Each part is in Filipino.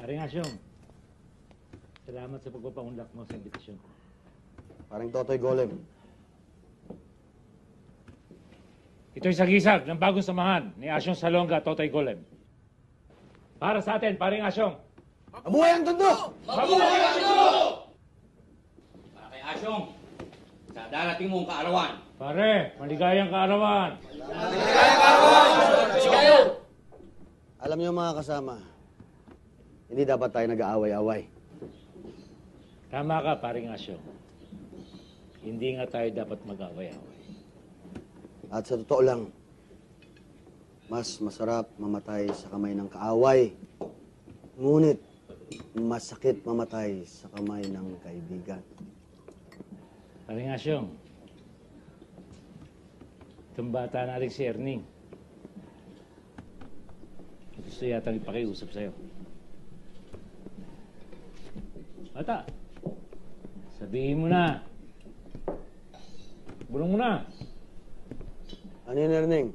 Paring Asyong, salamat sa pagpapaunlak mo sa imbitasyon ko. Paring Totoy Golem. Ito'y sagisag ng bagong samahan ni Asyong Salonga at Totoy Golem. Para sa atin, Paring Asyong! Mabuhay ang Tondo! Mabuhay ang Tondo! Para kay Asyong, sa darating mong kaarawan. Pare, maligayang kaarawan! Alam niyo mga kasama, hindi dapat tayo nag-aaway-away. Tama ka, Paring Asyong. Hindi nga tayo dapat mag-away-away. At sa totoo lang, mas masarap mamatay sa kamay ng kaaway. Ngunit, masakit mamatay sa kamay ng kaibigan. Paring Asyong, itong bata na si Erning, gusto yata ipakiusap sa'yo. Bata, sabihin mo na. Bulong mo na. Ano yun, Erning?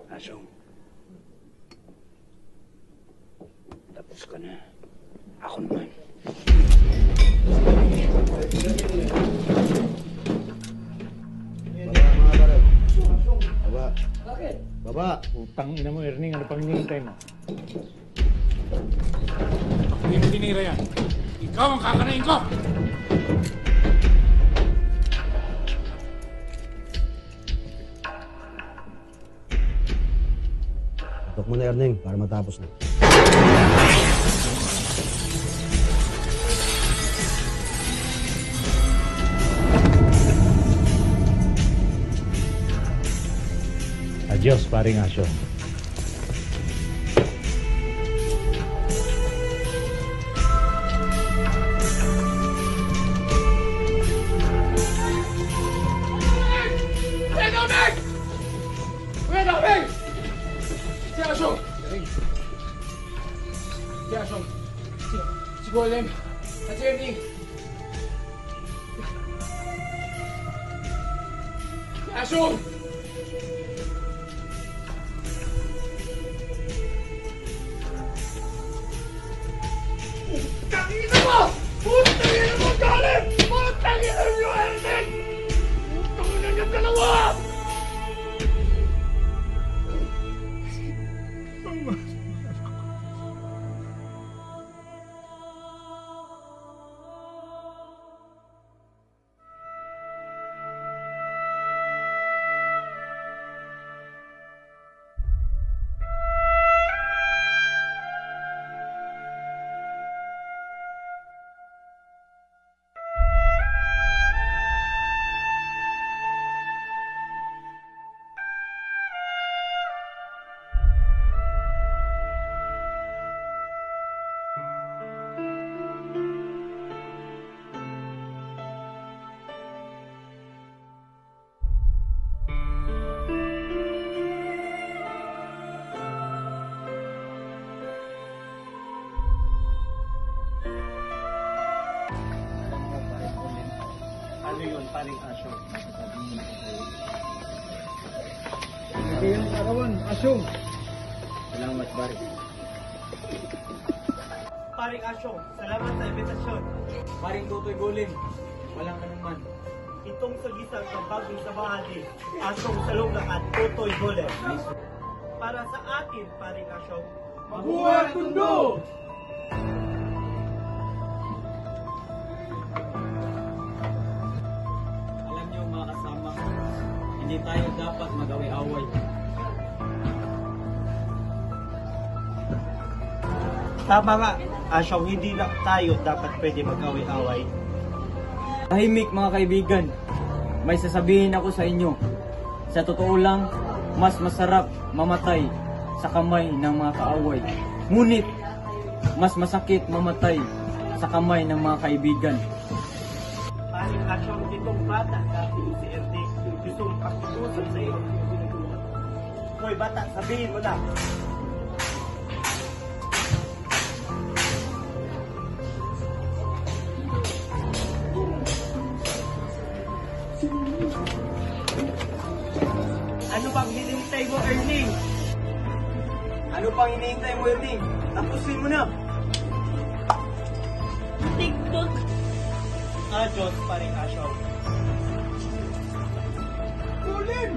Asyong, tapos ka na. Ako naman. Baba. Bakit? Baba. Utang ina mo, Erning. Ano pang hinihintay mo? Ako hindi mo tinira yan. Ikaw ang kakanain ko! Patok mo na, Erning, para matapos na. Adios, Paring Asyong. Si Golem, at si Erning. Si Asyong! Putangina mo! Putangina mo, Golem! Putangina mo, Erning! Putangina niyo dalawa! Ano yun, Paring Asyong? Hindi yung karawan, Asyong. Salamat, Paring. Paring Asyong, salamat sa imbitasyon. Paring Totoy Golem, walang anuman. Itong sagisag ng bagong samahan ni Asyong Salonga at Totoy Golem. Para sa atin, Paring Asyong, Mabuhay ang Tondo! Alam niyo mga kasama, hindi tayo dapat mag-away-away. tama nga, Asyong, hindi na tayo dapat pwede mag-away-away. Tahimik mga kaibigan, may sasabihin ako sa inyo. Sa totoo lang, mas masarap mamatay sa kamay ng mga kaaway. Ngunit, mas masakit mamatay sa kamay ng mga kaibigan. Paring Asyong, itong bata dati si Erning, gustong pakiusap sa iyo. Hoy bata, sabihin mo na. mo, Ernie. Ano pang hinihintay mo, Ernie? Tapusin mo na! TikTok. Adios pa rin, Asyong. Kulin!